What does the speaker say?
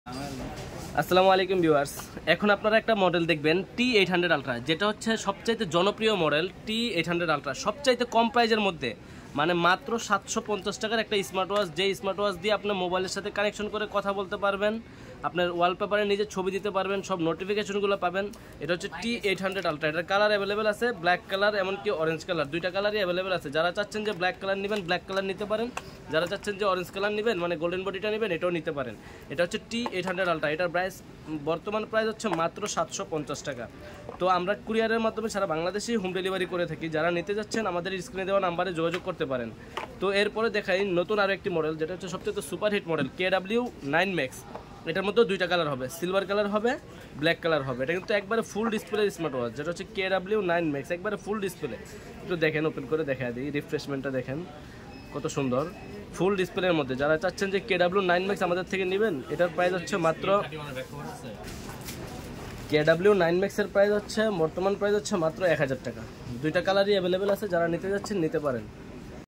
আসসালামু আলাইকুম ভিউয়ার্স। এখন আপনারা একটা মডেল দেখবেন T800 আলট্রা, যেটা হচ্ছে সবচাইতে জনপ্রিয় মডেল। T800 আলট্রা সবচাইতে কম প্রাইজের মধ্যে, মানে মাত্র 750 টাকার একটা স্মার্ট ওয়াচ, যে স্মার্ট ওয়াচ দিয়ে আপনার মোবাইলের সাথে কানেকশন করে কথা বলতে পারবেন, আপনার ওয়ালপেপারে নিজের ছবি দিতে পারবেন, সব নোটিফিকেশনগুলো পাবেন। এটা হচ্ছে T800 আলট্রা। এটার কালার অ্যাভেলেবেল আছে, ব্ল্যাক কালার এমনকি অরেঞ্জ কালার, দুইটা কালারই অ্যাভেলেবেল আছে। যারা চাচ্ছেন যে ব্ল্যাক কালার নেবেন, ব্ল্যাক কালার নিতে পারেন। যারা চাচ্ছেন যে অরেঞ্জ কালার নেবেন, মানে গোল্ডেন বডিটা নেবেন, এটাও নিতে পারেন। এটা হচ্ছে T800 আলট্রা। এটার প্রাইস বর্তমান প্রাইস হচ্ছে মাত্র 750 টাকা। তো আমরা কুরিয়ারের মাধ্যমে সারা বাংলাদেশেই হোম ডেলিভারি করে থাকি। যারা নিতে যাচ্ছেন আমাদের স্ক্রিনে দেওয়া নাম্বারে যোগাযোগ করতে পারেন। তো এরপরে দেখাই নতুন আরও একটি মডেল, যেটা হচ্ছে সবচেয়ে সুপারহিট মডেল KW9 Max। এটার মধ্যেও দুইটা কালার হবে, সিলভার কালার হবে, ব্ল্যাক কালার হবে। এটা কিন্তু একবারে ফুল ডিসপ্লে স্মার্ট ওয়াচ, যেটা হচ্ছে KW9 Max, একবারে ফুল ডিসপ্লে। একটু দেখেন, ওপেন করে দেখা দিই, রিফ্রেশমেন্টটা দেখেন কত সুন্দর, ফুল ডিসপ্লের মধ্যে। যারা চাচ্ছেন যে KW9 Max আমাদের থেকে নেবেন, এটার প্রাইস হচ্ছে মাত্র KW9 Max এর প্রাইস হচ্ছে বর্তমান প্রাইস হচ্ছে মাত্র 1000 টাকা। দুইটা কালারই অ্যাভেলেবেল আছে, যারা নিতে যাচ্ছেন নিতে পারেন।